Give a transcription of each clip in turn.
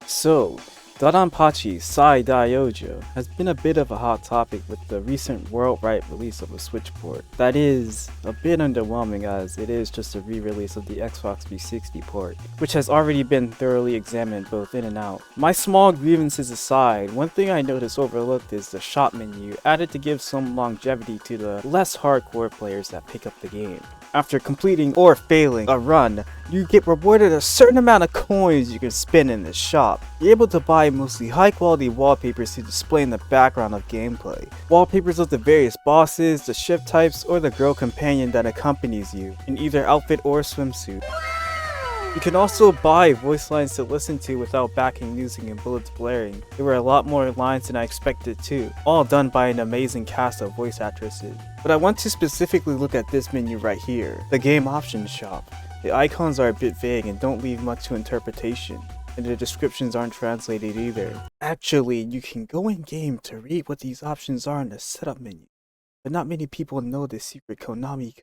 So, Dodonpachi saidaioujou has been a bit of a hot topic with the recent worldwide release of a Switch port. That is a bit underwhelming as it is just a re-release of the Xbox 360 port, which has already been thoroughly examined both in and out. My small grievances aside, one thing I noticed overlooked is the shop menu, added to give some longevity to the less hardcore players that pick up the game. After completing or failing a run, you get rewarded a certain amount of coins you can spend in this shop. You're able to buy mostly high quality wallpapers to display in the background of gameplay. Wallpapers of the various bosses, the ship types, or the girl companion that accompanies you in either outfit or swimsuit. You can also buy voice lines to listen to without backing music and bullets blaring. There were a lot more lines than I expected too, all done by an amazing cast of voice actresses. But I want to specifically look at this menu right here, the game options shop. The icons are a bit vague and don't leave much to interpretation, and the descriptions aren't translated either. Actually, you can go in game to read what these options are in the setup menu, but not many people know this secret Konami.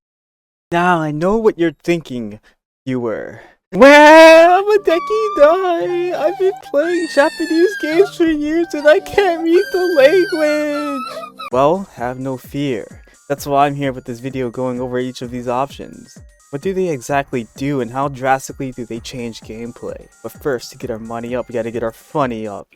Now I know what you're thinking, viewer. Well, I'm a techie guy. I've been playing Japanese games for years and I can't read the language. Well, have no fear. That's why I'm here with this video going over each of these options. What do they exactly do and how drastically do they change gameplay? But first, to get our money up, we gotta get our funny up.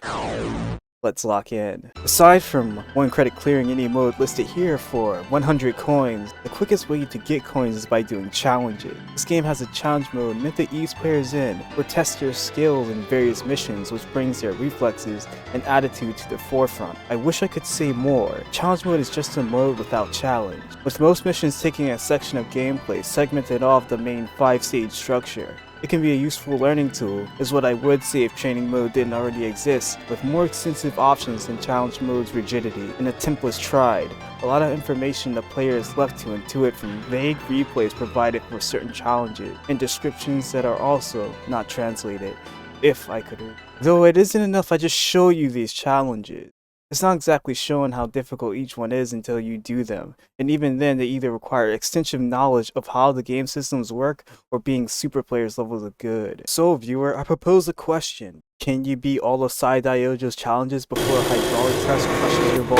Let's lock in. Aside from 1 credit clearing any mode listed here for 100 coins, the quickest way to get coins is by doing challenges. This game has a challenge mode meant to ease players in, or test their skills in various missions, which brings their reflexes and attitude to the forefront. I wish I could say more. Challenge mode is just a mode without challenge, with most missions taking a section of gameplay segmented off the main 5-stage structure. It can be a useful learning tool, is what I would say if training mode didn't already exist, with more extensive options than challenge mode's rigidity, and a template tried. A lot of information the player is left to intuit from vague replays provided for certain challenges, and descriptions that are also not translated, if I could read. Though it isn't enough I just show you these challenges. It's not exactly showing how difficult each one is until you do them, and even then they either require extensive knowledge of how the game systems work or being super players levels of good. So viewer, I propose a question. Can you beat all of saidaioujou's challenges before a hydraulic press crushes your ball?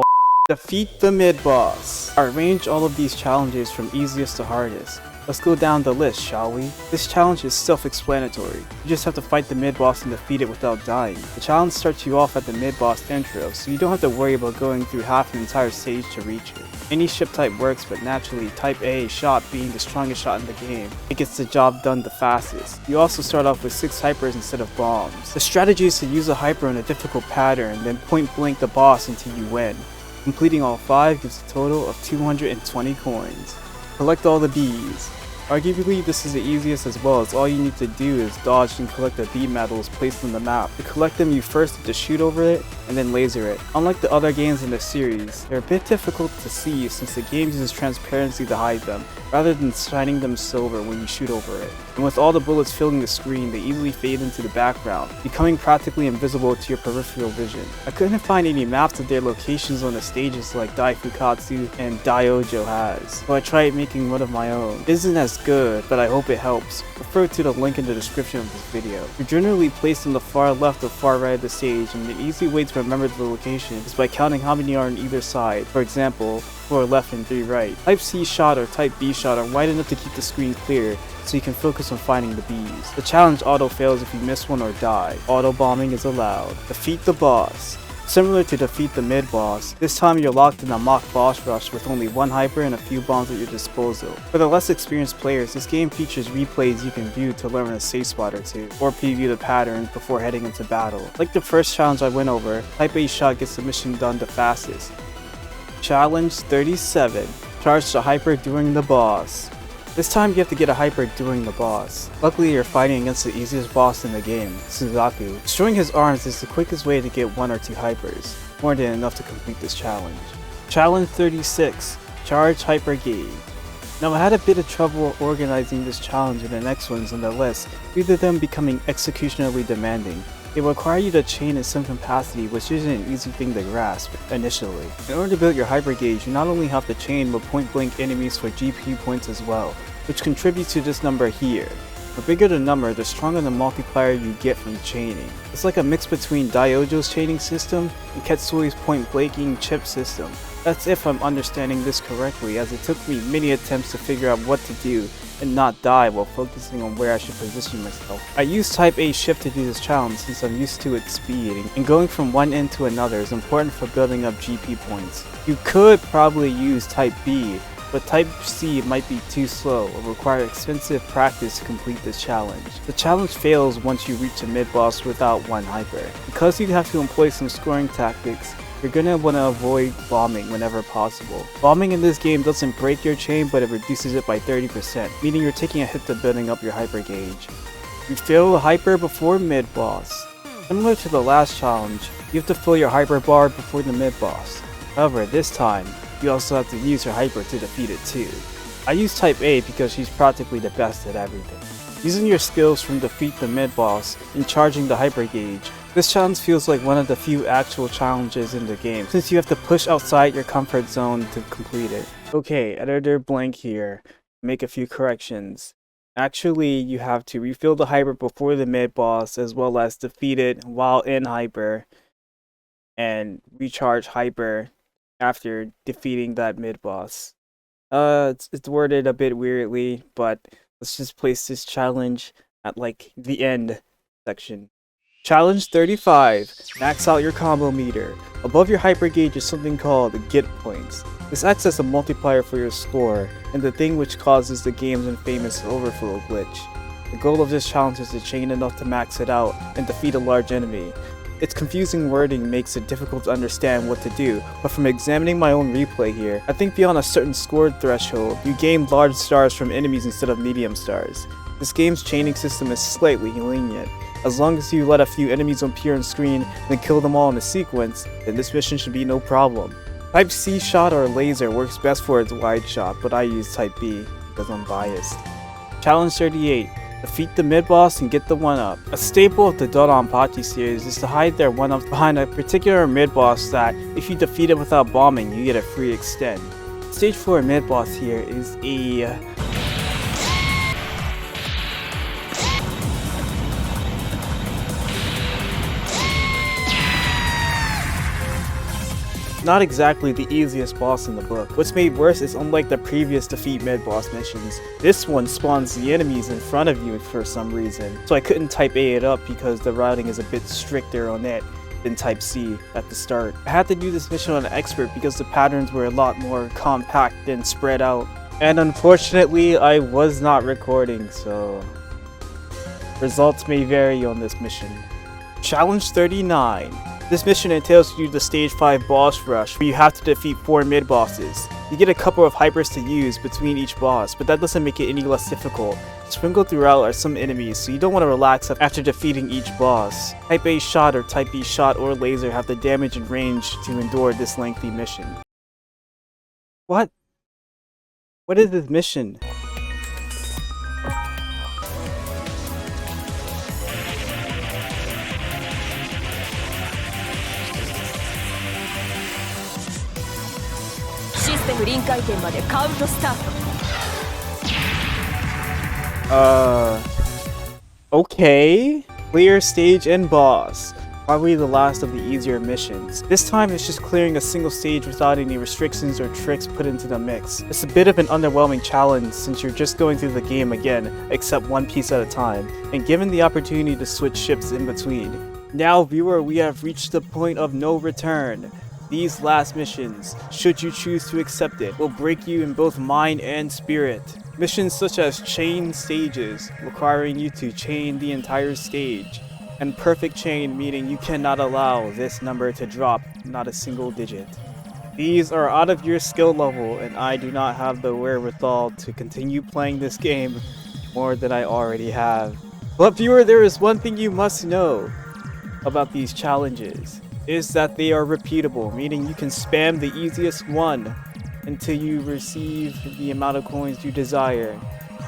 Defeat the mid-boss. I arrange all of these challenges from easiest to hardest. Let's go down the list, shall we? This challenge is self-explanatory. You just have to fight the mid-boss and defeat it without dying. The challenge starts you off at the mid-boss intro, so you don't have to worry about going through half an entire stage to reach it. Any ship type works, but naturally, type A shot being the strongest shot in the game, it gets the job done the fastest. You also start off with 6 hypers instead of bombs. The strategy is to use a hyper in a difficult pattern, then point blank the boss until you win. Completing all 5 gives a total of 220 coins. Collect all the bees. Arguably, this is the easiest as well, as all you need to do is dodge and collect the bee medals placed on the map. To collect them, you first have to shoot over it, and then laser it. Unlike the other games in the series, they're a bit difficult to see since the game uses transparency to hide them, rather than shining them silver when you shoot over it. And with all the bullets filling the screen, they easily fade into the background, becoming practically invisible to your peripheral vision. I couldn't find any maps of their locations on the stages like Daifukatsu and Daioujou has, so I tried making one of my own. It isn't as good, but I hope it helps. Refer to the link in the description of this video. You're generally placed on the far left or far right of the stage, and an easy way to remember the location is by counting how many are on either side. For example, 4 left and 3 right. Type C shot or type B shot are wide enough to keep the screen clear, so you can focus on finding the bees. The challenge auto fails if you miss one or die. Auto bombing is allowed. Defeat the boss. Similar to defeat the mid-boss, this time you're locked in a mock boss rush with only 1 hyper and a few bombs at your disposal. For the less experienced players, this game features replays you can view to learn a safe spot or two, or preview the patterns before heading into battle. Like the first challenge I went over, type A shot gets the mission done the fastest. Challenge 37. Charge the hyper during the boss. This time you have to get a hyper during the boss. Luckily you're fighting against the easiest boss in the game, Suzaku. Destroying his arms is the quickest way to get 1 or 2 hypers, more than enough to complete this challenge. Challenge 36. Charge hyper gauge. Now I had a bit of trouble organizing this challenge and the next ones on the list due to them becoming executionally demanding. They require you to chain in some capacity, which isn't an easy thing to grasp initially. In order to build your hyper gauge, you not only have to chain but point blank enemies for GP points as well, which contributes to this number here. The bigger the number, the stronger the multiplier you get from chaining. It's like a mix between Daiyoujo's chaining system and Ketsui's point-blanking chip system. That's if I'm understanding this correctly, as it took me many attempts to figure out what to do and not die while focusing on where I should position myself. I use Type A shift to do this challenge since I'm used to its speed, and going from one end to another is important for building up GP points. You could probably use Type B, but Type C might be too slow or require extensive practice to complete this challenge. The challenge fails once you reach a mid-boss without one hyper. Because you have to employ some scoring tactics, you're gonna want to avoid bombing whenever possible. Bombing in this game doesn't break your chain, but it reduces it by 30%, meaning you're taking a hit to building up your hyper gauge. You fill the hyper before mid-boss. Similar to the last challenge, you have to fill your hyper bar before the mid-boss. However, this time, you also have to use her hyper to defeat it too. I use Type A because she's practically the best at everything. Using your skills from defeat the mid-boss and charging the hyper gauge, this challenge feels like one of the few actual challenges in the game, since you have to push outside your comfort zone to complete it. Okay, editor blank here. Make a few corrections. Actually, you have to refill the hyper before the mid-boss as well as defeat it while in hyper, and recharge hyper after defeating that mid-boss. It's worded a bit weirdly, but let's just place this challenge at like the end section. Challenge 35. Max out your combo meter. Above your hyper gauge is something called get points. This acts as a multiplier for your score, and the thing which causes the game's infamous overflow glitch. The goal of this challenge is to chain enough to max it out and defeat a large enemy. Its confusing wording makes it difficult to understand what to do, but from examining my own replay here, I think beyond a certain score threshold, you gain large stars from enemies instead of medium stars. This game's chaining system is slightly lenient. As long as you let a few enemies appear on screen and then kill them all in a sequence, then this mission should be no problem. Type C shot or laser works best for its wide shot, but I use Type B because I'm biased. Challenge 38. Defeat the mid-boss and get the 1-up. A staple of the Dodonpachi series is to hide their 1-ups behind a particular mid-boss that, if you defeat it without bombing, you get a free extend. Stage 4 mid-boss here is a not exactly the easiest boss in the book. What's made worse is, unlike the previous defeat mid-boss missions, this one spawns the enemies in front of you for some reason. So I couldn't Type A it up because the routing is a bit stricter on it than Type C at the start. I had to do this mission on an expert because the patterns were a lot more compact and spread out. And unfortunately, I was not recording, so results may vary on this mission. Challenge 39. This mission entails you the stage 5 boss rush, where you have to defeat 4 mid-bosses. You get a couple of hypers to use between each boss, but that doesn't make it any less difficult. Sprinkled throughout are some enemies, so you don't want to relax after defeating each boss. Type A shot or Type B shot or laser have the damage and range to endure this lengthy mission. What? What is this mission? Okay. Clear stage and boss. Probably the last of the easier missions. This time it's just clearing a single stage without any restrictions or tricks put into the mix. It's a bit of an underwhelming challenge since you're just going through the game again, except one piece at a time, and given the opportunity to switch ships in between. Now viewer, we have reached the point of no return. These last missions, should you choose to accept it, will break you in both mind and spirit. Missions such as chain stages, requiring you to chain the entire stage, and perfect chain, meaning you cannot allow this number to drop not a single digit. These are out of your skill level, and I do not have the wherewithal to continue playing this game more than I already have. But viewer, there is one thing you must know about these challenges, is that they are repeatable, meaning you can spam the easiest one until you receive the amount of coins you desire.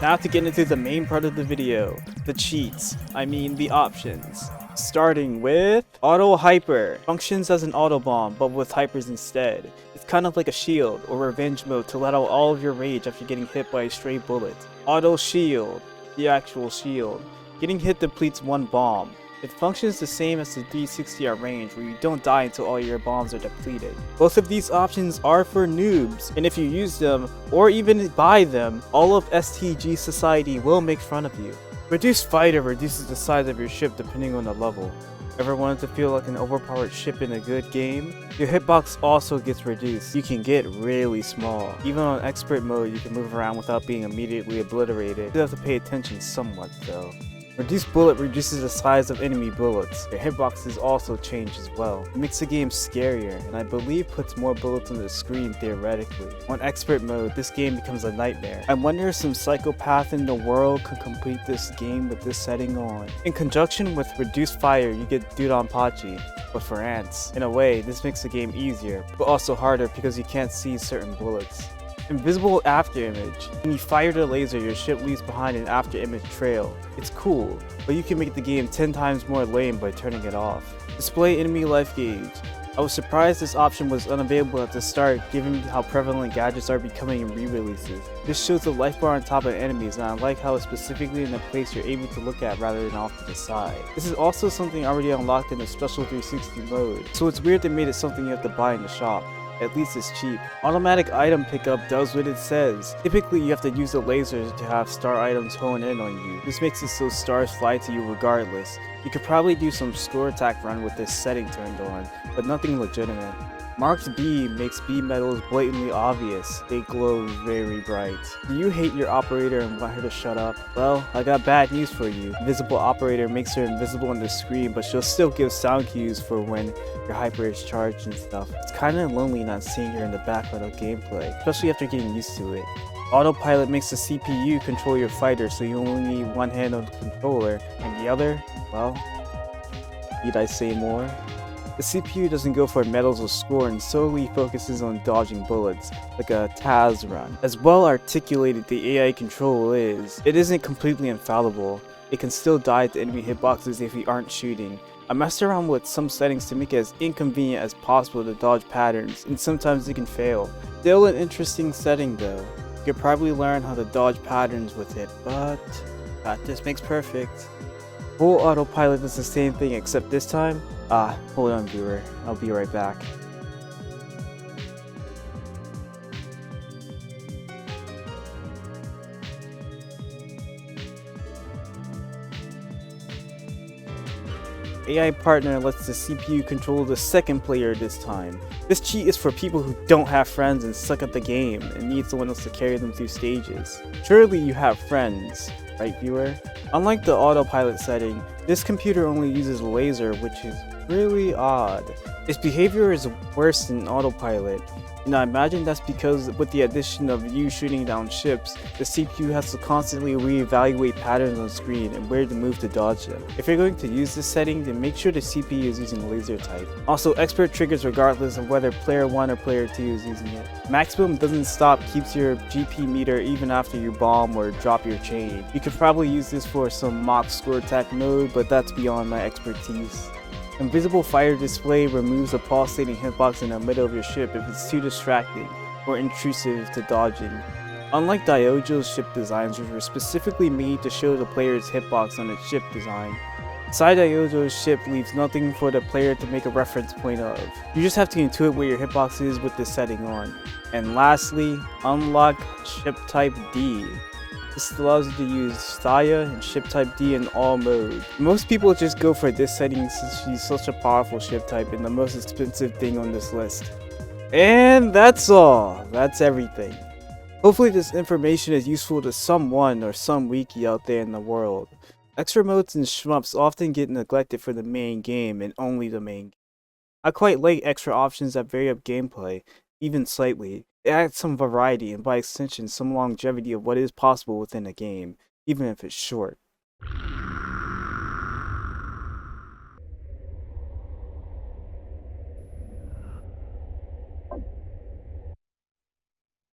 Now to get into the main part of the video, the cheats, the options. Starting with Auto Hyper. Functions as an auto bomb, but with hypers instead. It's kind of like a shield or revenge mode to let out all of your rage after getting hit by a stray bullet. Auto Shield. the actual shield. Getting hit depletes one bomb. It functions the same as the 360 at range, where you don't die until all your bombs are depleted. Both of these options are for noobs, and if you use them, or even buy them, all of STG society will make fun of you. Reduced Fighter reduces the size of your ship depending on the level. Ever wanted to feel like an overpowered ship in a good game? Your hitbox also gets reduced. You can get really small. Even on expert mode, you can move around without being immediately obliterated. You have to pay attention somewhat though. Reduced Bullet reduces the size of enemy bullets. Your hitboxes also change as well. It makes the game scarier, and I believe puts more bullets on the screen theoretically. On expert mode, this game becomes a nightmare. I wonder if some psychopath in the world could complete this game with this setting on. In conjunction with Reduced Fire, you get Dodonpachi, but for ants. In a way, this makes the game easier, but also harder because you can't see certain bullets. Invisible after image. When you fire the laser, your ship leaves behind an after image trail. It's cool, but you can make the game 10 times more lame by turning it off. Display enemy life gauge. I was surprised this option was unavailable at the start, given how prevalent gadgets are becoming in re-releases. This shows the life bar on top of enemies, and I like how it's specifically in a place you're able to look at rather than off to the side. This is also something already unlocked in the special 360 mode, so it's weird they made it something you have to buy in the shop. At least it's cheap. Automatic item pickup does what it says. Typically you have to use the lasers to have star items hone in on you. This makes it so stars fly to you regardless. You could probably do some score attack run with this setting turned on, but nothing legitimate. Marked B makes B metals blatantly obvious. They glow very bright. Do you hate your operator and want her to shut up? Well, I got bad news for you. Invisible operator makes her invisible on the screen, but she'll still give sound cues for when your hyper is charged and stuff. It's kinda lonely not seeing her in the background of gameplay, especially after getting used to it. Autopilot makes the CPU control your fighter, so you only need one hand on the controller, and the other, well, need I say more? The CPU doesn't go for medals or score and solely focuses on dodging bullets, like a Taz run. As well articulated the AI control is, it isn't completely infallible. It can still die to enemy hitboxes if you aren't shooting. I messed around with some settings to make it as inconvenient as possible to dodge patterns, and sometimes it can fail. Still an interesting setting though. You could probably learn how to dodge patterns with it, but practice makes perfect. Full autopilot does the same thing, except this time, hold on viewer, I'll be right back. AI partner lets the CPU control the second player this time. This cheat is for people who don't have friends and suck at the game and need someone else to carry them through stages. Surely you have friends, right viewer? Unlike the autopilot setting, this computer only uses laser, which is really odd. Its behavior is worse than autopilot, and I imagine that's because with the addition of you shooting down ships, the CPU has to constantly reevaluate patterns on screen and where to move to dodge them. If you're going to use this setting, then make sure the CPU is using laser type. Also, expert triggers regardless of whether player 1 or player 2 is using it. Maximum doesn't stop, keeps your GP meter even after you bomb or drop your chain. You could probably use this for some mock score attack mode, but that's beyond my expertise. Invisible fire display removes a pulsating hitbox in the middle of your ship if it's too distracting or intrusive to dodging. Unlike Daioujou's ship designs, which were specifically made to show the player's hitbox on its ship design, Saidaioujou's ship leaves nothing for the player to make a reference point of. You just have to intuit where your hitbox is with this setting on. And lastly, unlock ship type D. This allows you to use Saya and ship type D in all modes. Most people just go for this setting since she's such a powerful ship type and the most expensive thing on this list. And that's all. That's everything. Hopefully this information is useful to someone or some wiki out there in the world. Extra modes and shmups often get neglected for the main game and only the main game. I quite like extra options that vary up gameplay, even slightly. It adds some variety and by extension some longevity of what is possible within a game, even if it's short.